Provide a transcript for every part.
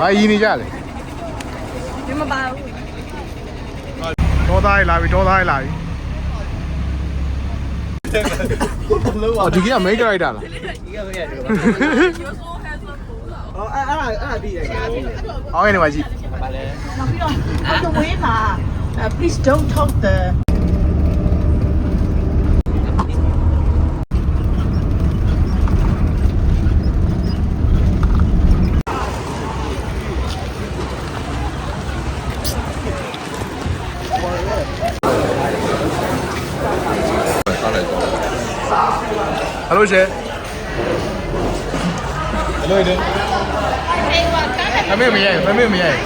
အာရင်းနေကြလေဒီမပါဘူးတော်သားလာပြီတော်သားလာပြီအော်ဒီကမိတ်ကရိုက်တာလားအော်အဲ့ပြီးတယ်ဟောင်းနေပါကြည့်ပါလေနောက်ပြီးတော့ the way မှာ please don't talk the ဟယ်လိုရှင်ဟယ်လိုဒီအမေမရိုက်မမေမရိုက်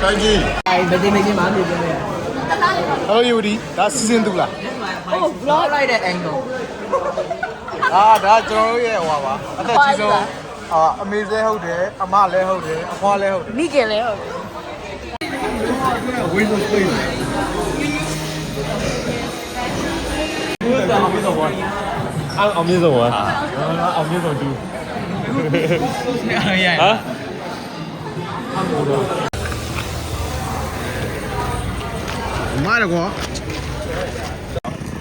ကိုင်းကြီးအဲ့ဗဒီမကြီးမှာနေတယ်လေ ဟယ်လိုယူဒီဒါစီစဉ်သူလား ဟုတ် vlog လိုက်တဲ့ angle ဒါကျွန်တော်တို့ရဲ့ဟွာပါအသက်ကြီးဆုံးအမေလည်းဟုတ်တယ်အမလည်းဟုတ်တယ်အဖွားလည်းဟုတ်တယ်မိခင်လည်းဟုတ်ဝင်းလို့ပြေးတယ်အောင်မြင့်ဆုံးပါအောင်မြင့်ဆုံးတူဟာမာရကော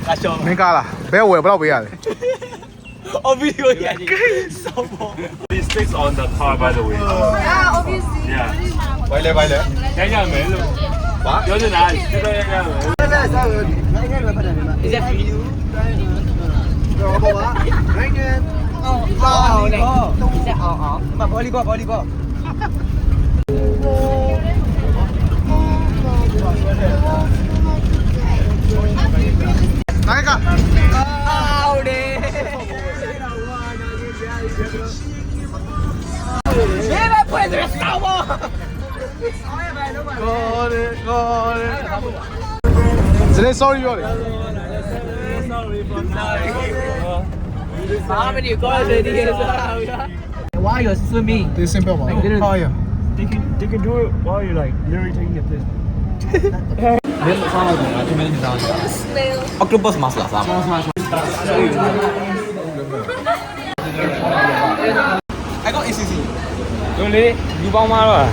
ကာရှောမင်းကားလားဘဲဝယ်ဘယ်လောက်ပေးရလဲ Oh, video, yeah. So This sticks on the car, by the way. Yeah, obviously. Yeah. ဘိုင်လေဘိုင်လေ Nhanh nhanh mấy luôn. Hả? Nhớ thế nào? Thế đây nhanh nhanh mấy. is that for you တော့ဘောပါနိုင်ငံ wow này is that mà volleyball နိုင်က out đi Mira, pues, estamos. စနေ sorry ပြောတယ် How many goals did he get? Why you're swimming? ဒီစင်ပြောပါဟာရ They can do it while you're like literally taking a piss. This is how I do it. Snail. Octopus mask lah sama. I got ACC. Đúng đi, đi bao ma rồi.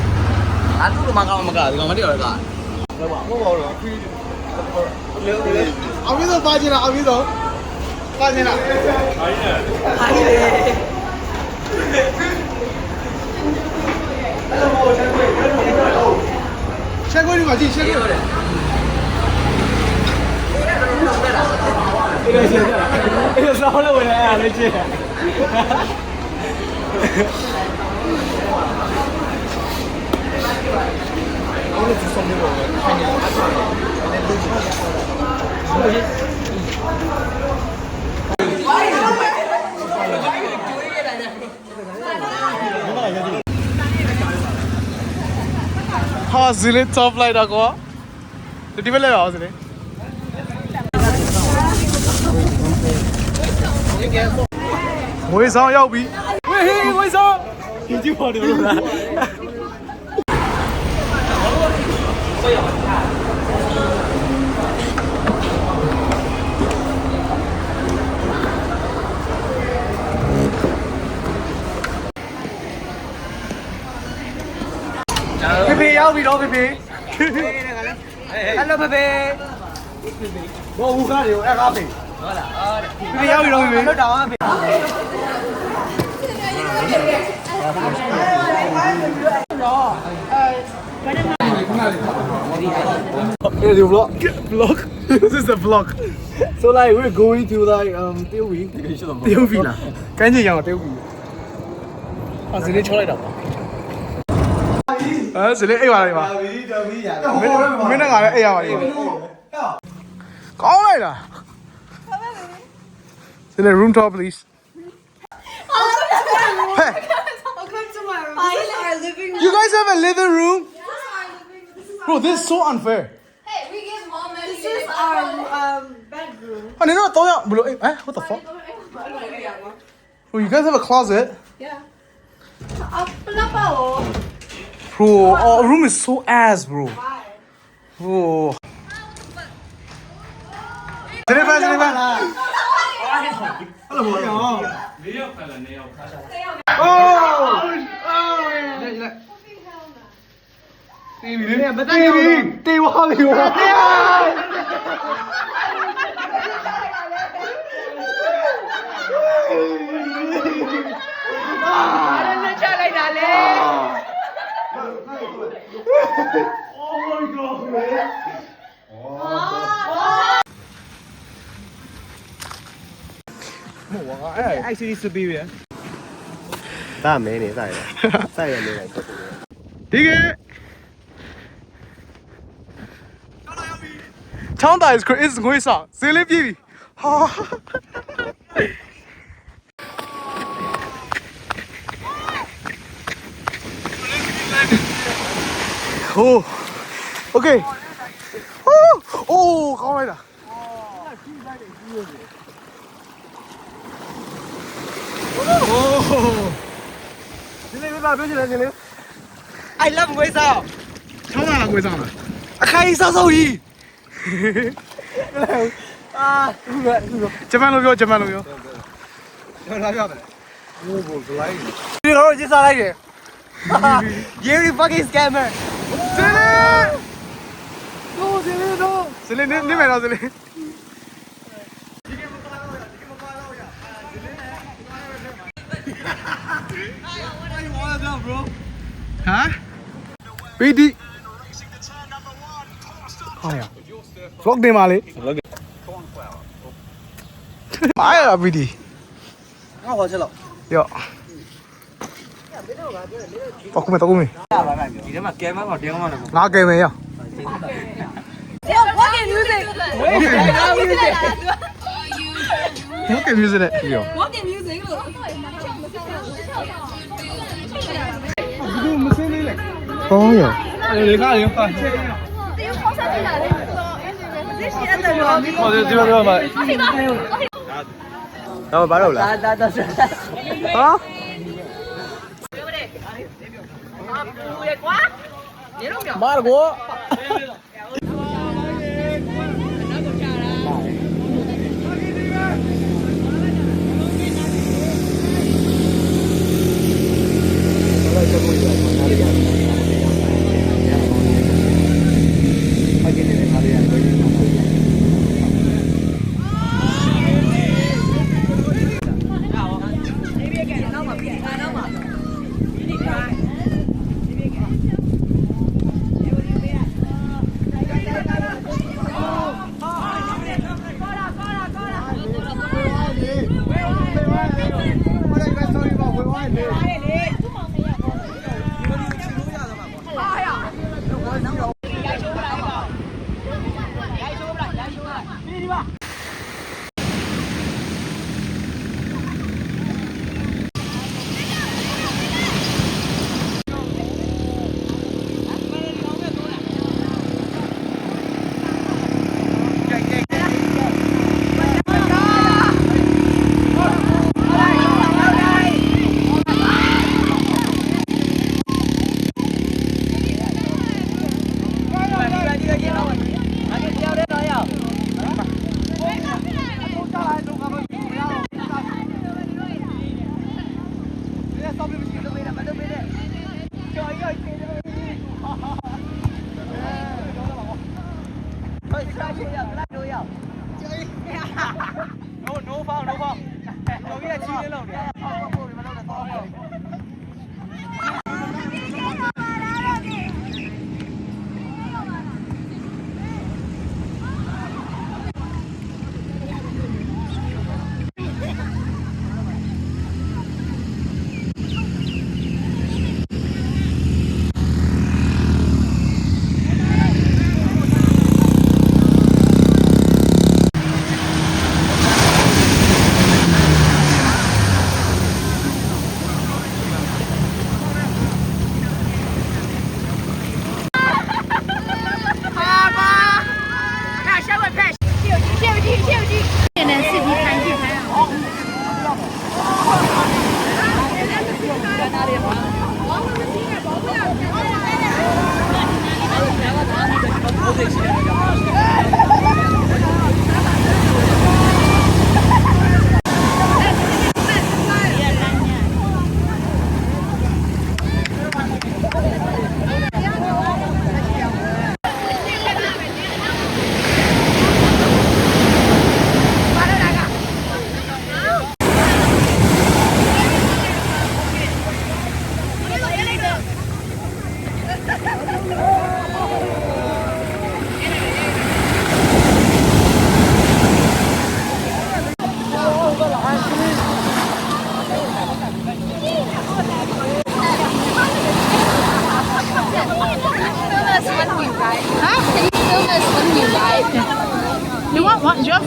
Anh lúc mà cái còn mấy điều rồi cả. အောင်ပြီးတော့ပါချင်လားအောင်ပြီးတော့ပါချင်လား Hay đấy. ချက်ခွေးဒီမှာကြည့်ချက်ခွေး Io solo quella legge.ဟာဇီလေး top လိုက်တာကွာဒီဘက်လည်းပါဇီလေးငွေဆောင်ရောက်ပြီဝေးဟေးငွေဆောင် Đi chứ vào được rồi. ဖေဖေရောက်ပြီတော့ဖေဖေ Hello baby. ဘောဘူးကားတွေကိုအဲ့ကားဖေ ဟုတ်လားအော်ဖေ ဖေရောက်ပြီတော့ဖေဖေ လွတ်တော်ဖေ Hey, you vlog? Vlog? This is a vlog. So like we're going to like Tiêu Vĩ. Tiêu Vĩ là. Cái gì nhỉ Tiêu Vĩ? À, xử lý cho lại đâu? Xử lý ấy vào đây mà. Mấy nó gọi ấy vào đây. Có này là. Xử lý room tour please. Hey. Welcome to my room. This is our living room. You guys have a living room? Bro, this is so unfair. Hey, we give mom this is our bedroom. Oh, no, no, what the fuck? Oh, you guys have a closet? Yeah. Kenapa lo? Bro, our room is so ass, bro. Oh. Jennifer. Oh. တေးပြီလေမတက်ရဘူးတေးဝါပြီဝါလက်ချလိုက်တာလေ actually superior 大没你在的，再也没来过。ဒီကချောင်းတာ is ငွေဆောင်ဈေးလေးပြည့်ပြီဟာဟို okay အိုးကောင်းလိုက်တာဒီလေးဘာပြောချင်လဲဒီလေး I love ဝေးစား ချောင်းတာလားငွေဆောင်လားအခိုင်စောက်စောက်ကြီးဂျပန်လိုပြောဂျပန်လိုပြောကျွန်တော်လာပြောတယ်ဟိုဘိုးလိုက်ဒီတော့ကြည့်စားလိုက်တယ် You fucking scammer ဇလင်းတို့ဇလင်းတို့ဇလင်းနေမယ်တော့ဇလင်းဟာပီတီဟာရ vlog တင်ပါလေမာရပီတီငါဟောချက်လောက်ရောတော့ကုမေတော့ကုမေ ဒီထဲမှာကဲမတော့တရားမှလည်း ငါကဲမယ်ရ What can music? What can music လဲပြော What can music? ဟောရလေကားရောပါ 我就这个嘛。然后把肉来。啊妈的锅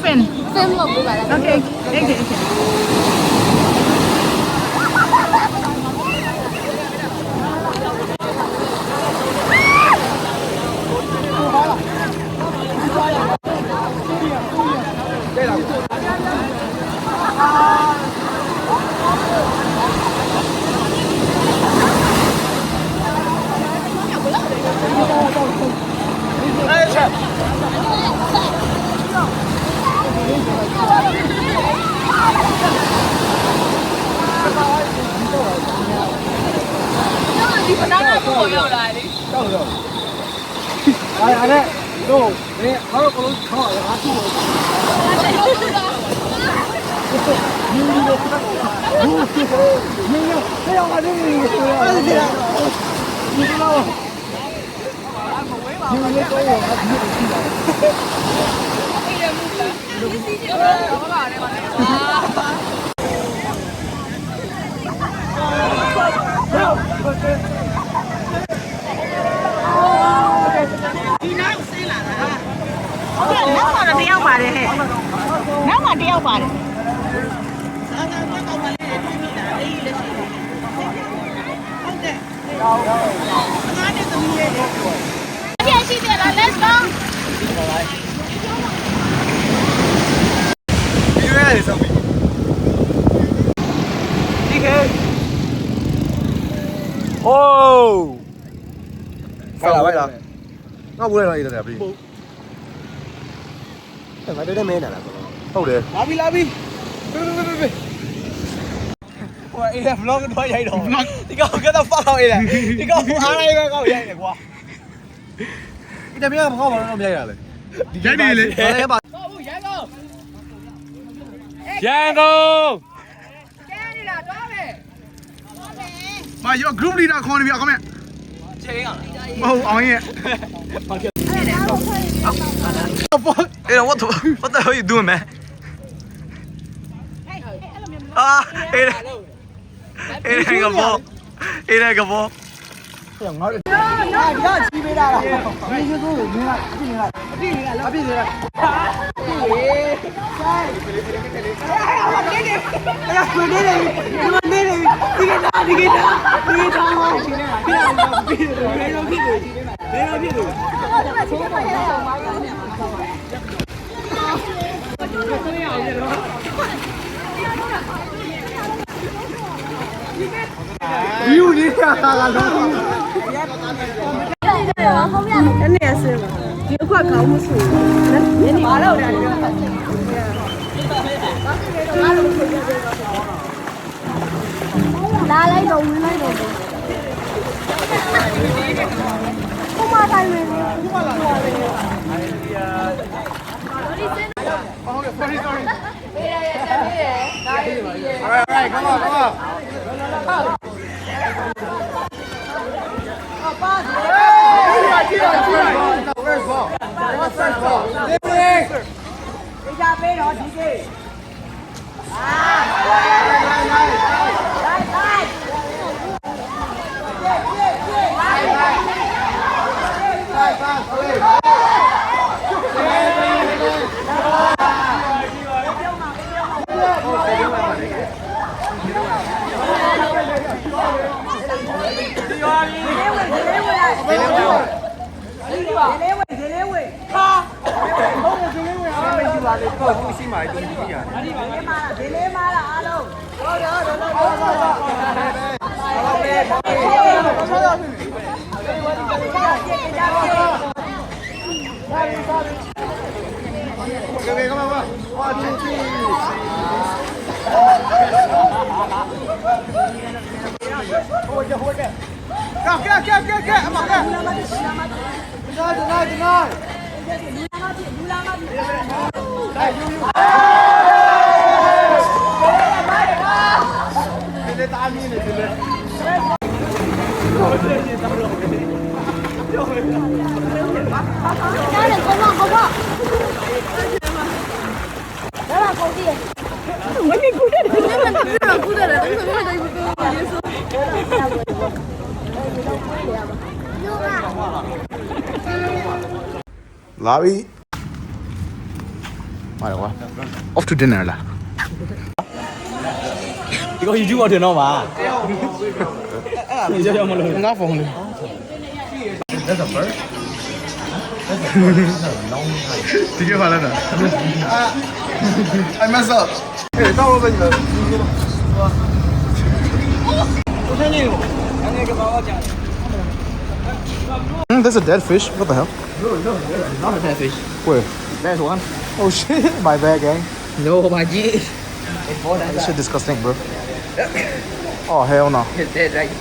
film လုပ်ပေးပါလား Okay okay ဒီပနာကကိုရောက်လာလေတောက်တော့အဲ့ဒါတော့မင်းဘာလို့ကိုလုံးခေါ်ရတာသူ့ကိုဒီလိုတော့ဘူးဒီလိုဆရာကနေနေတယ်ဒီလိုဒီလိုတော့ဒီလိုတော့ရတာဒီလိုရှိတာအေးရမှုလားဒီစီကျော်တော့ဘာလဲဘာလဲဒီနောက်ဆင်းလာတာဟုတ်ကဲ့နောက်မှာတော့တယောက်ပါတယ်ဟဲ့နောက်မှာတယောက်ပါတယ်သာသာတော့ကောင်းပါလေတွေ့မိတာအေးလက်ရှိဟုတ်ကဲ့ငါနဲ့သမီးရဲ့ပြန်ရှိတယ်လား let's go ဒီရဲလေးဆုံးပြီဒီကေโอ้ไปละငါဘူးလည်းရတယ်ပြီငါတို့လည်းမင်းတာလား ဟုတ်တယ် လာပြီဟိုအေး vlog တော့ရိုက်တော့ဒီကောင်ကတော့ဖောက်တော့အေးဒီကောင်အားလိုက်ပဲကောက်ရိုက်တယ်ကွာ ဒီတမန်ကမကောက်ပါတော့မရိုက်ရလဲ ရိုက်နေလေ ရဲပါ ရန်ကုန် မာ your group leader ခေါ်နေပြီအကောင်မ ချိန်အောင် မဟုတ်အောင်ရဲ့ Hey, what the hell are you doing, man? Hey, cái bố. Hey, cái bố. ငါတို့ကြီးပေးတာလားဒီကျိုးကိုမင်းကအပြည့်နေတာအပြည့်နေတာအပြည့်နေတာယူနေတာကတော့真的是吗？有块搞不出，那你麻了点这个。拿来一种，拿一种。我妈带没的，我妈来的。Alright, come on. First ball. First ball. Okay, come on. 1, 2, 3. Hold it. Get. Come on, Deny. ဟုတ်တယ်ကွာ off to dinner လား ဒီကောင် YouTube ပေါ်တင်တော့မှာအဲ့ဒါကြောက်မလို့ ငါဖုန်းလေး That's a bird. That's a long time. ဒီကဘာလဲနော် I mess up ဟေးတော့ပဲညီမ That's a dead fish. What the hell? not a dead fish Where? there's one Oh shit! My bad, gang. no my G This shit disgusting, bro. Oh hell no. it's dead right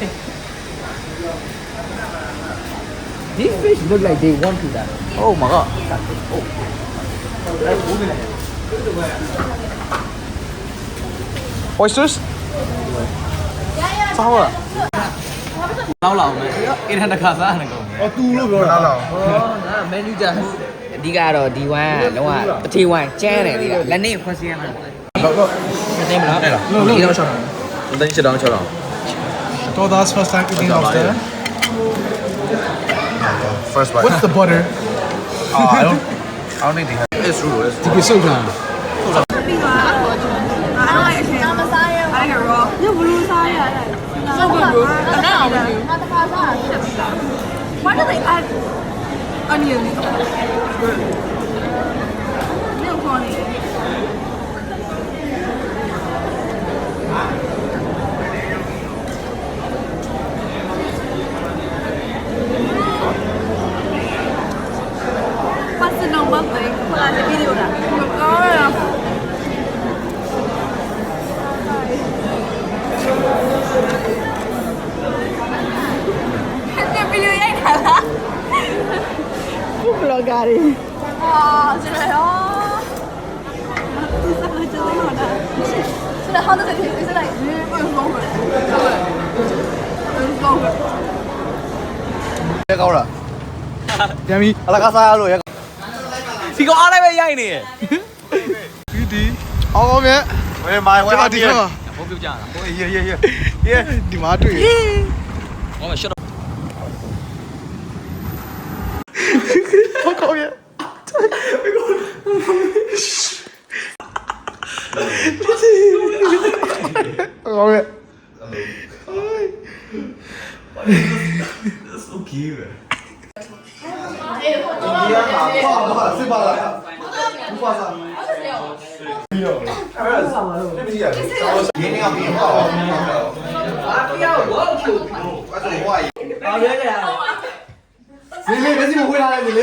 these fish look like they want to die Oh my god. Oysters? Sao à? လောက်လောက်မယ်အင်းတစ်ခါစားနေကုန် Oh, tu lo bro. Nào nào. ဟောငါမန်နူဂျာအဓိကတော့ဒီဝိုင်းကလုံးဝပထေးဝိုင်းကျန်းတယ်ဒီကလက်နေဖွင့်စီရမှာမသိမလားအဲ့လားဒီတော့6တောင်တင်း7တောင်6တောင် So that's first time eating lobster. First bite. What's the butter? I don't think they have. It's true. It's Did you so good? 太高了。ပြန်ပြီ 阿拉卡萨路也。 ဒီကောင်အားလည်းပဲရိုက်နေရ ဒီအောင်အောင်မြတ် 喂妈呀！我 ကျွန် 要 တော်ဒီ 听。 မှာ ဘုတ်ပြုတ်ကြတာ 耶！ ဒီမှာတွေ့ ဟောမရှော့ ဟုတ်ကောင်းရဲ့ဟုတ်ကောင်းရဲ့ 你没没进不回来，你没。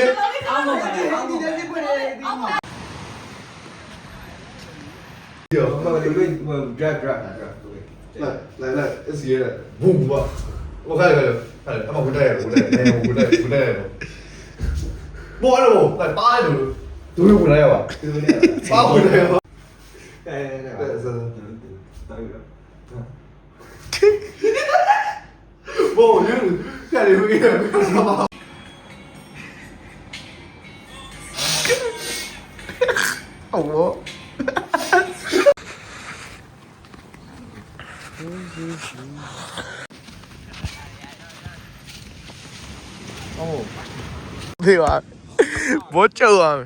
有，那个我 drive。来，S 爷的，嘣吧！我看，他妈不带，不带。不完了不，来8路，都有不带吧？8不带吧？不，我觉得看你会点没有什么。我。哦，对吧？我走啊！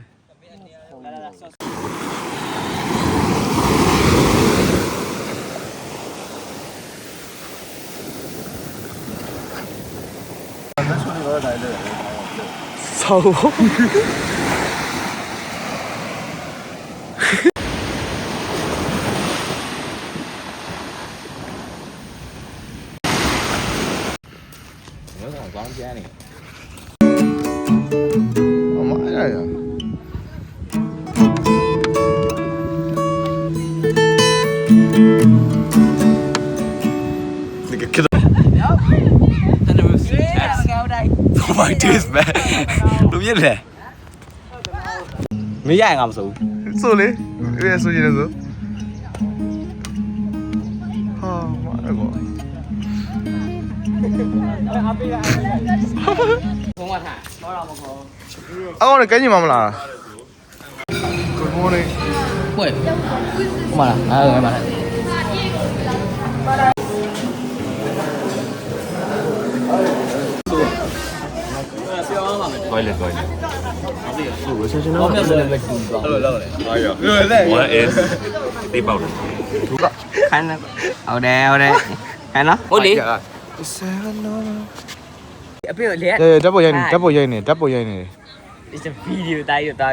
操！有种装尖的我妈呀呀！那个 killer。 真的不是 Oh my days man လူပြည့်လေမရရင်ငါမစိုး ဆိုလေရဲဆိုရင်လည်းဆိုဟာမာရကော ဘုံမထားတော့တော့မခေါ် အော်လည်းကဲညီမမလား Good morning ပွေမလားအဲ့မလား toilet. 我们不能被堵到。One is 低爆的。看那个，好的好的，看那，我哩。不要脸。ဓာတ်ပေါ်ရိုက်နေ It's a video တာရတာ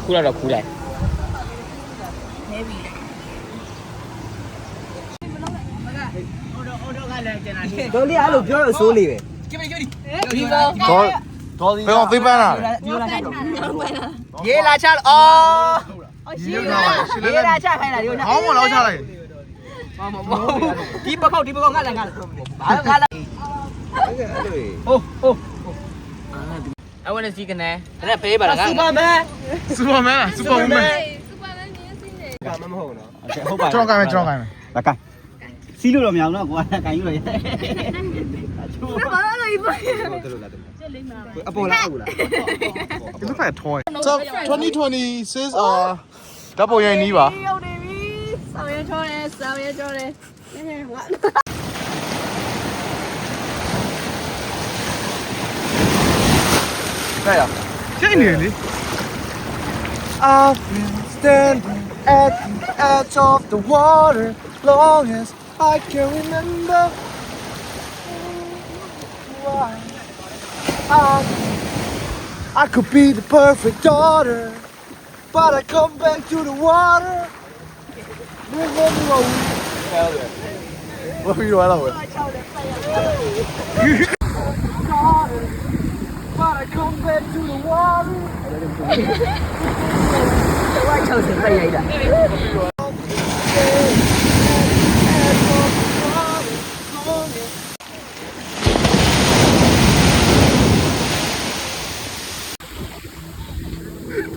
ခုလာတော့ခူးလိုက်တော်လေးအဲ့လိုပြောလို့စိုးလေးပဲဒီကော ဘယ်အောင်သိပန်းလာလဲ ရေးလာချအော်ရေးလာချခိုင်းတာဒီ ခေါင်းမလောက်ချလိုက် ဒီပခောက်ငါလည်းဘာငါလည်းဟို I want to see ကနေဒါပေးပါလားစူပါမန် စူပါမန်လားစူပါဝူမန် ဟုတ်ပါ ကျွန်တော်ကိုင်းမယ်လာကိုင်း စီးလို့တော့မရဘူးနော်ကိုကကန်ယူလို့ရ ဘာလို့လဲဘာအပေါ်လားဟုတ်လား It looks like a toy. So 2026 ဓာတ်ပေါ်ရိုက်နီးပါ ရောက်နေပြီဆောင်းရဲချောတယ်ဟဲ့ ရိုက်နေလေ I've been standing at the edge of the water long as I can remember why I could be the perfect daughter but I come back to the water What are you doing? But I come back to the water. ဝိုင်းချောက်စင်ပြရိုက်တာ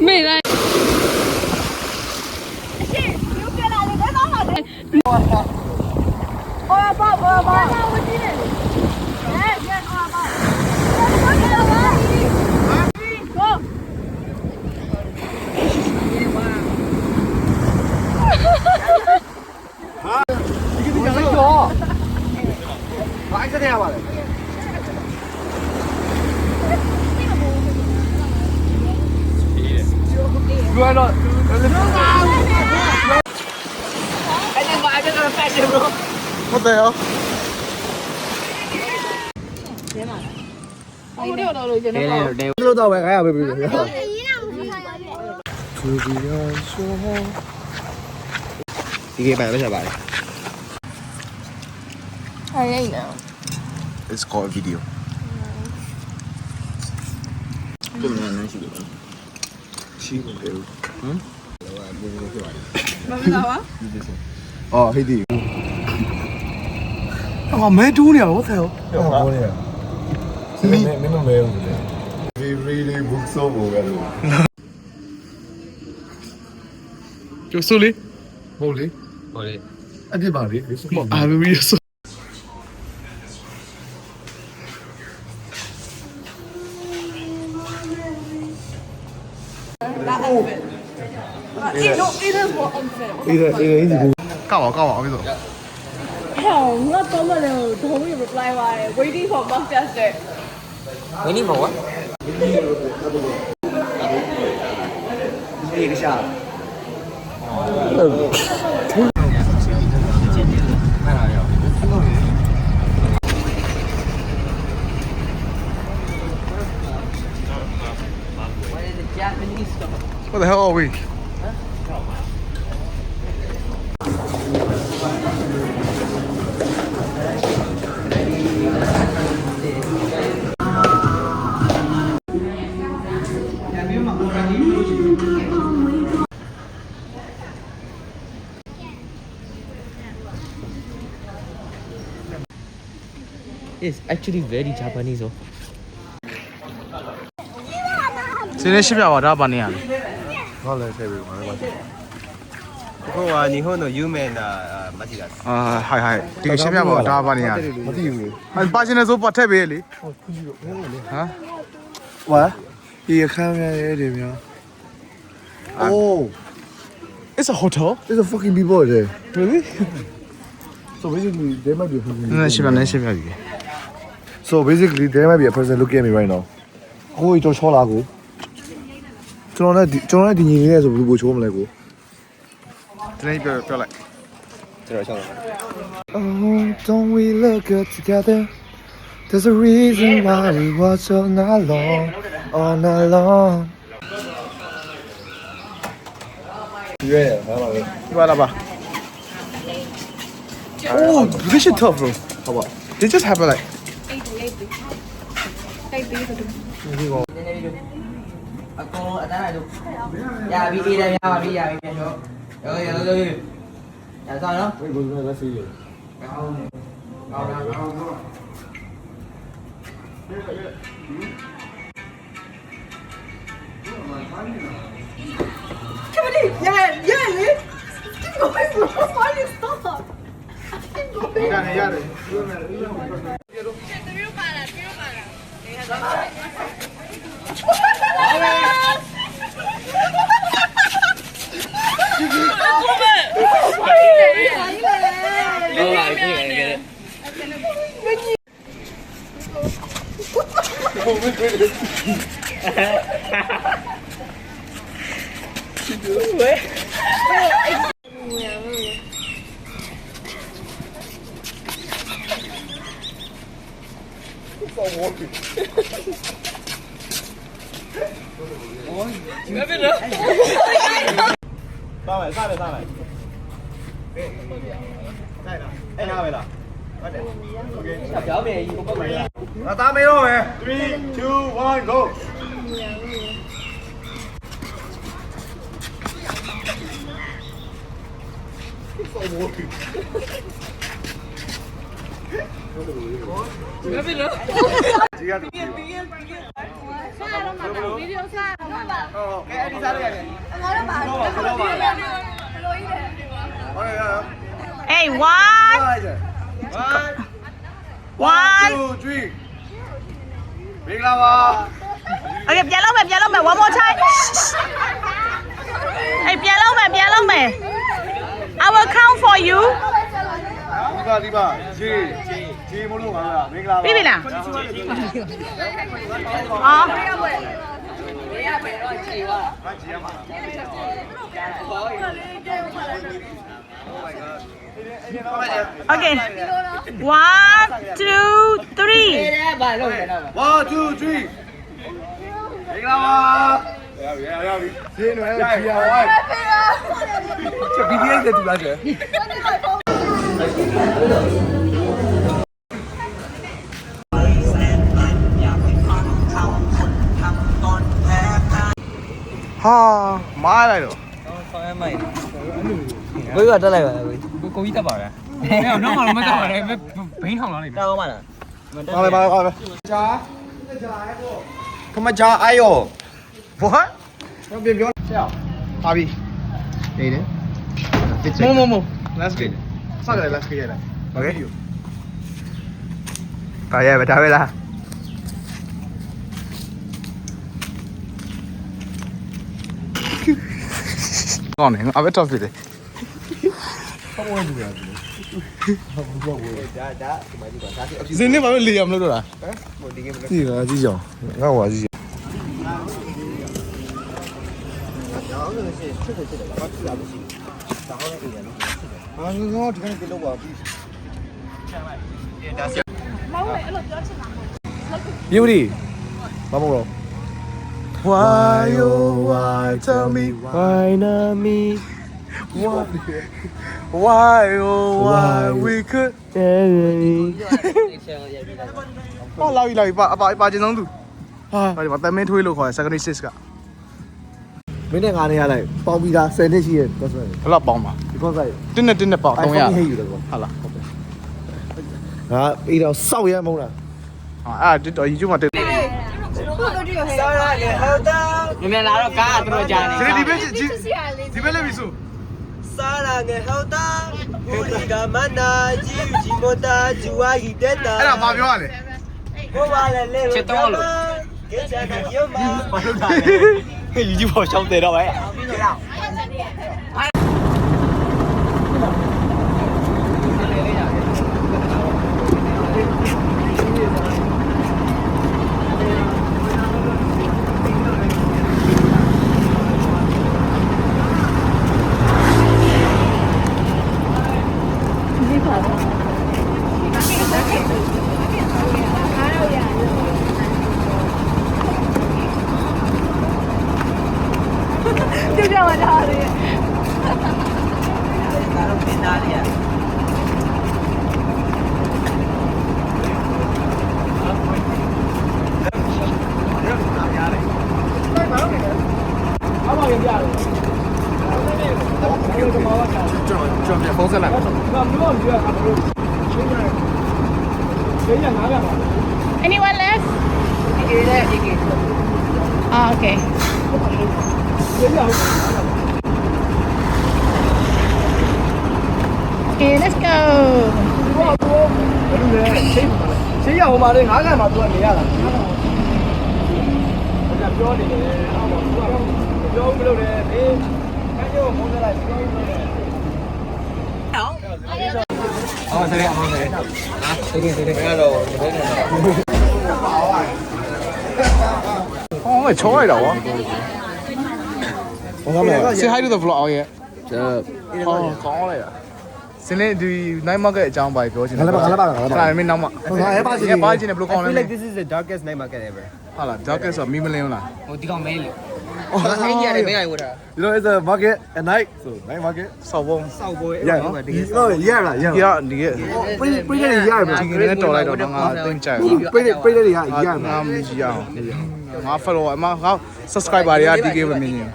မေးလိုက်ရှင်းလူပြလာတယ်တော့လာတယ်ဘောဝကြည့်နေဟဲ့ပြန်သွားပါWhat the hell? ဟိုတော့လို့ကျန် တဲ တော့ တဲ ဘယ်လိုတော့ပဲခိုင်းရပဲပြီ အရင်ကမဆိုးရရ ဒီကေပိုင်ပဲဆက်ပါလေ အဲ့ရနေ It's called a video. ဘယ်မှာနန်းရှိလဲ ရှိတယ် မမလာပါ Oh, hey dude. Oh, man, do it. What the hell? We really book so well. Yo, Sully. Holy. I did body. I will be so. It is more unfair. Either. ကောက်ပါအဲ့ဒါ Hell, ငါတော့မလို့ဒုံးရ reply ပါတယ် waiting for bus yesterday. ဝင်းနေဘောဒီကစား What the hell are we? It's actually very Japanese. Oh. စင်းနေရှင်းပြပါဒါပါနေရလဲ ဟုတ်လဲဆက်ပြီးပါမယ် ここは日本の有名な町です。 အာဟိုင်ဒီရှင်းပြပါဒါပါနေရလဲ မသိဘူး အဲ့ပါရှင်နေဆိုပတ်ထက်ပဲလေဟမ် What? ဒီအခန်းများရဲ့များ Oh, It's a hotel. there's a fucking people there. Really? So basically, there might be a person. နည်းရှင်းပြပြီ So basically, there might be a person looking at me right now. ကိုကြီးချောလာကိုကျွန်တော်နဲ့ဒီညီလေးနဲ့ဆိုဘယ်လိုကိုချိုးမလဲကိုဒီနေ့ပြောလိုက်ကျွန်တော်ချောလာ Oh don't we look good together There's a reason why we watch all night long all night long ရွေးဟာပါလေဒီပါလားပါ Oh this is tough bro ဟုတ်ပါ They just have like အကောင်အတန်းလိုက်တို့ရပြီအေးတယ်ရပါပြီရပြီပြန်တော့ရောရဆောင်နော် Wait go let's see you ပြောင်းမယ်ကြီးပုတ်မယ် 那打没有没？3, 2, 1, go！ Hey, one, 2, 3，明了吗？ okay, ပြန်လုပ်မယ် one more time. Hey, ပြန်လုပ်မယ် I will count for you. ဒီပါဂျီမလို့ပါလားမင်္ဂလာပါ ပြီလားအော် Okay. 1, 2, 3. ဘာလို့လဲတော့ 1, 2, 3မင်္ဂလာပါရပြီဈေးနွယ်ဂျီယာဝိုင်းချက် BDS နဲ့တူလားကျဟာမားလိုက်တော့ ဆောင်းရမိုက်ဘယ်ကတက်လိုက်ပါလဲကိုကြီးတက်ပါလားနောက်မှတော့မတက်ပါနဲ့ဘိန်းထောင်လာနေပြီတောင်းပါလား ပါလေခမချာအာယောဘာတော့ပြန်ပြောဆက်အောင်ပါပြီနေတယ်မ let's get စကား let's get ရ okay တာရဲပဲဒါပဲလားကောင်းတယ်အဘက်တော့ဖြစ်တယ်ဇင်းနေဘာလို့လေရမလို့တော့လားဟမ်ဒီကကြီးကြောင်ငါ့ဟွာကြီး啊，你看这个给了我比。有的，妈妈说。Why oh why tell me why not me? Why oh why we could? 哦，老一把金龙肚。啊，我哋話等咩推路開，secondary six 噶。မင်းနဲ့ငါနဲ့ရလိုက်ပေါင်းပြီးသား10နှစ်ရှိရဲ့တော့ဆိုရင်ဘယ်လောက်ပေါင်းပါဒီကောဆိုင်တင်းနဲ့ပေါင်း300ဟဲ့ယူတယ်ကောဟုတ်လားဟုတ်တယ်ငါအေးတော့စောက်ရဲမဟုတ်လားအဲ့တော့ YouTube မှာတက်ဆောင်းရတယ်ဟုတ်တော့မြန်လာတော့ကားကသူတို့ကြားနေဒီဘက်လည်းပြီဆိုစားလာငယ်ဟောတာဟိုဒီကမနာကြီးမတာဂျူဝါကြီးတက်တာ အဲ့ဒါဘာပြောရလဲ ကိုပါလေလေချစ်တော်လို့ကဲချာကရုံမဘာလို့တာလဲ YouTube ပေါ်ရှောင်းတယ်တော့ပဲ ကျွန်တော်ဖုန်းဆက်လိုက်Anyone left? Oh, okay. Okay, let's go. ရှင်းရအောင်ပါလေငါးကန်မှာသူကနေရတာပြောနေတယ်အောက်မှာပြောမလို့တယ်ဘေးခိုင်းရုံဖုန်းဆက်လိုက်ပြောလို့တယ်အော်ဆက်ရအောင်လေတေးတေးကတော့ဘယ်နဲ့ဟောချောလိုက်တော့ဘာမှမလဲ Say hi to the vlog ရဲ့ဟောကောင်းလိုက်တာစင်းလေးဒီ night market အကြောင်းပါပြောချင်တယ်ငါလည်းပါမင်းနောက်မှငါလည်းပါချင်တယ်ဘယ်လိုကောင်းလဲ I feel like this is the darkest night market ever ဟာလား darkest ဆိုမီးမလင်းလား ဟိုဒီကောင်မဲလေဟိုင်းကြီးရတယ်မဲရိုက်ဝတ်တာ You know, it's a market at night, so night market. ဆောက်ပုံ စောက်ပွဲ Yeah, no, yeah, yeah. ဒီကဒီက Pretty, yeah, ဒီကနေ့တော်လိုက်တော့ငါတင်ကြိုက် pretty, yeah, ငါမကြည့်ရအောင်ငါ follow အမငါ subscriber တွေက DK ပဲမြင်နေ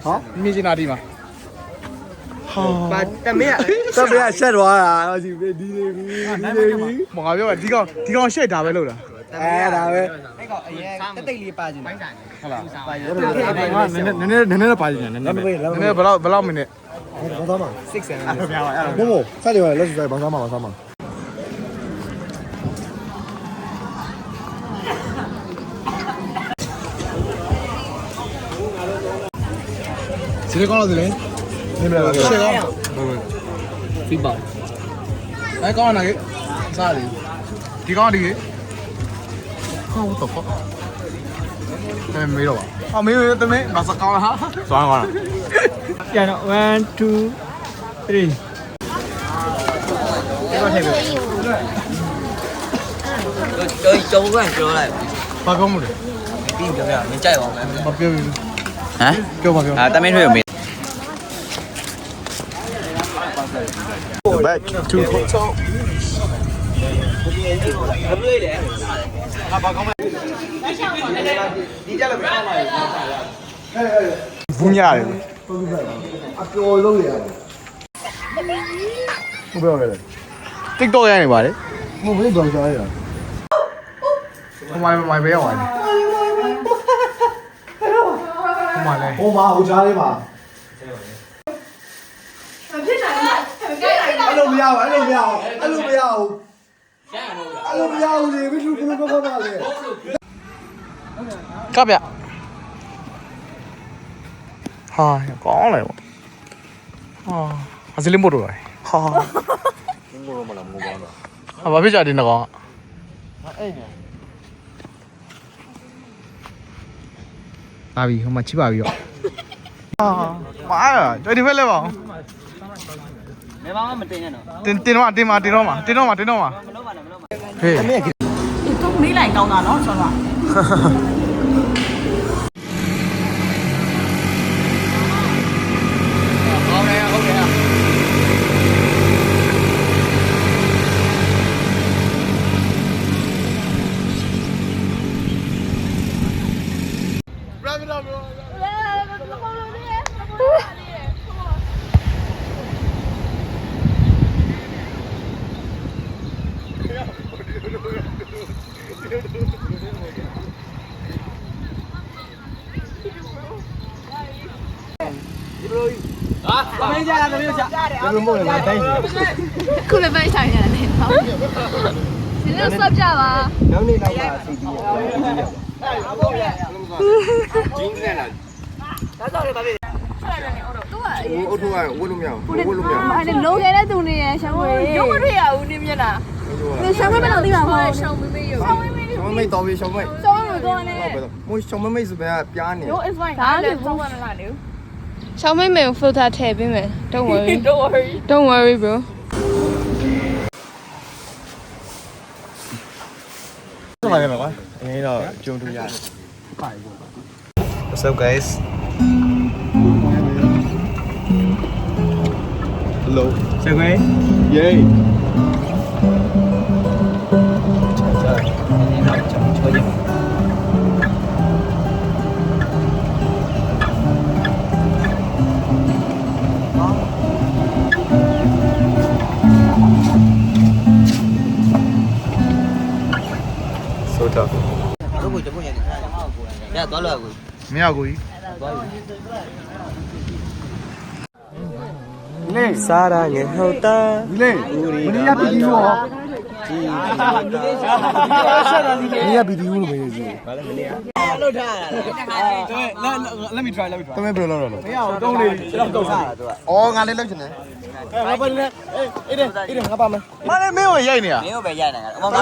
ဟောမြင်နေတာဒီမှာဟာ ပါတမေး Some people shutသွားတာဒီဒီဒီ မငါပြောဒီကောင်ရှက်တာပဲလို့လား ဒါပဲ အဲ့ကောင်အရင်တက်တိတ်လေးပါကျင်တယ် ဟုတ်လားငါနည်းနည်းပါချင်တယ်နည်းနည်းဘယ်လောက်မိနစ် ဘာသာမ 6 7 မို့ဆက်တယ်လက်စစိုက်ဘာသာမဘာသာမ စီးကောင်းလို့လေနေမလားရှက်ကောင်းဖီးပါအဲ့ကောင်းနာကေစားလေဒီကောင်းဒီကေဟောတော့ဖောက်မေးတော့ပါအမေတမင်းမစကောင်းလားဟာသွားကောင်းလားပြန်တော့1 2 3ဒီမှာထည့်ပြီ ကျုံကန်ပြောလိုက် ဘာကောင်းမှုလဲ ပြီးပြောပြမကြိုက်ပါဘူး မပြောဘူး ဟမ် ပြောပါပြော တမင်းထွေးကိုမေး back to hotel ဘူးညာတယ် အပျော်လုံးရတယ် ဘယ်ပြောလဲ TikTok ရိုက်နေပါလေ မဟုတ်ဘူးတော့ကြားရတာ ဟိုမိုင်ပဲရောက်သွားတယ်ဟိုမိုင်လေ ဟိုမှာဟိုကြားလေးပါအဲ့လိုမရဘူးအဲ့လိုမရဘူးအဲ့လိုမရဘူးအဲ့လိုမရဘူးလေဘယ်လိုဘယ်လိုကောင်းပါလဲ ကပ်ပြဟာကောင်းလေဟာအစလေးမို့တော့ဟာမို့တော့မလားမို့ပါတော့ဟာဘာဖြစ်ကြတယ်နော်ကောင်အဲ့နေပါပြီဟိုမှာချိပါပြီရောဟာမာတော်ဒီဘက်လဲပါအောင် ဘယ်မှမတင်နဲ့နော် တင်တော့တင်တော့မှာ မလုပ်ပါနဲ့မလုပ်ပါနဲ့ ဟေး တော့မေးလိုက်ကောင်းတာနော်ဆောတော့ သမီးကြတာသမီးကြ ဘယ်လိုမို့လဲတိုင်းစီ ခုလည်းပဲဆိုင်ရတယ်နော်ဒီလိုဆော့ကြပါ နောက်နေ့နောက်ကစီတီးရ အုတ်ထုတ်ကဝတ်လို့မရဘူးဝတ်လို့မရဘူး အဲ့လိုခဲ့တဲ့သူတွေရရှောင်းဝေးရုပ်မတွေ့ရဘူးနင်းမျက်နှာဒီရှောင်းဝေးမလို့သိပါဘူးရှောင်းဝေးမေးရုပ်ရှောင်းဝေးမေး ရှောင်းမိတ်တော်ပြီရှောင်းမိတ် ရှောင်းဝေးကောင်းနေ ဟုတ်ပဲမို့ရှောင်းမိတ်ဆိုပြန်ပြားနေ No it's fine ဒါလည်းဘောဝင်လာလေ 小妹妹有 filter 贴边边，Don't worry, Don't worry don't worry, bro. ဆက်ပါရမယ်ကွာအင်းတော့ကြုံတူရတယ် What's up guys လုံး စကွဲ ယေး so tough တို့ကိုတပွင့်ရတယ်ညသွားလို့ကို မရကိုကြီး စားရငယ်ဟုတ်တာ ဒီလေမင်းရပီတီရောမင်းရပီတီဘူးလို့မင်းကြီး လှုပ်ထားတာlet me try တမန်ဘယ်လိုလုပ်လဲ မရအောင်တုံးလေးကျွန်တော်တုံးစားတာသူက အော်ငါလည်းလုပ်ချင်တယ်ငါပါနေအေးတယ်ငါပါမယ်မလည်းမင်းကိုရိုက်နေရ မင်းတို့ပဲရိုက်နေတာအမောင်က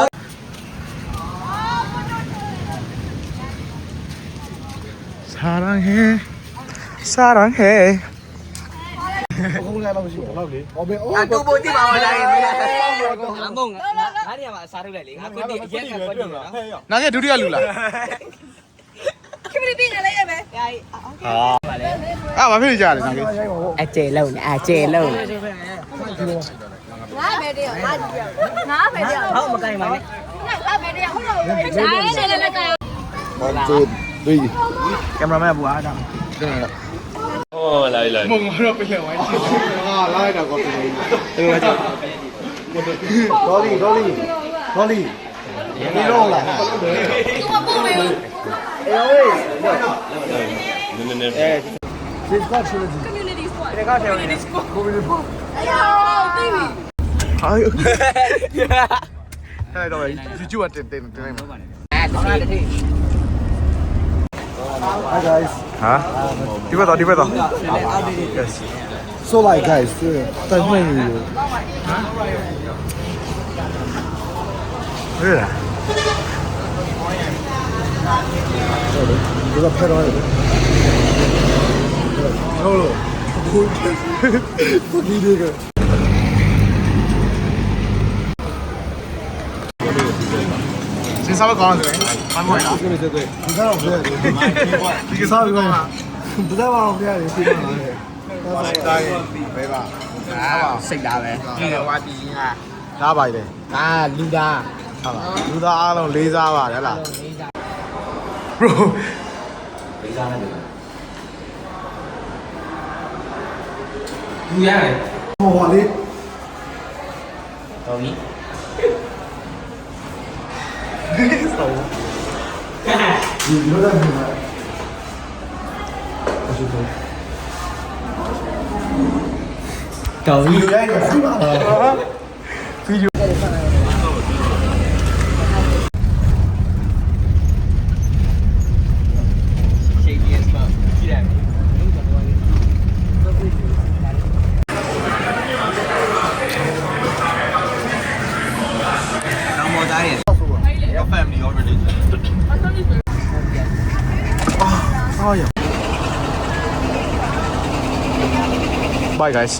사랑해 ဘုံကတော့မရှိဘူးဟုတ်လေဟောဘယ်အော် အတူပေါ်တိပါပါလားမင်းအမုံငါနေရာမှာအစားထုတ်လိုက်လေငါကွက်တိအရက်ကွက်တိနော် 나게 둘이야 룰라 ခင်ဗျပြင်လိုက်ရမယ် 아 마필이 잘해 나게 အကျဲလုံးအကျဲလုံး ငါပဲတည်းငါကြည့်ရငါပဲတည်း ဟောက်မကိုင်ပါနဲ့ ငါပဲတည်းဟုတ်တော့ဒါနဲ့လည်းကြိုင် 1 2 3 ကင်မရာမန်ဘူအားတာ Oh, lai lai. 뭔가 하러 빼려 와이치 아 라이다 거기 이거 맞아 dolly dolly ဒီတော့လား သူမပို့ဘူး She's got trilogy. community squad ဒီကောက်တယ်ဝင်နေ အယောသိပြီ 아유 해도 유튜브 땐အဲတခြားတစ်ထိ Hi guys. 아 디베다 Yes. So like guys, 在会议 그래 这个拍到一个。然后不给这个。 진사가 가는데 안 보이나 对，你看我不要脸，你给啥子嘛？不在网上不要脸，非常难的。 ပေးပါ စိတ်သားပဲဒီဝါတီက ဒါပါလေ ဒါလူသား ဟုတ်လားလူသားအားလုံးလေးစားပါတယ်ဟလား bro လူရတယ် 好玩的。 တော်ပြီ 你留在品牌。我去走。 တော်ပြီ 你来一个回答了。 ရှိတ်ကြီးစပါကြည့်ရတယ် နောက်မော်သားရဲ့ Your family or religion Bye guys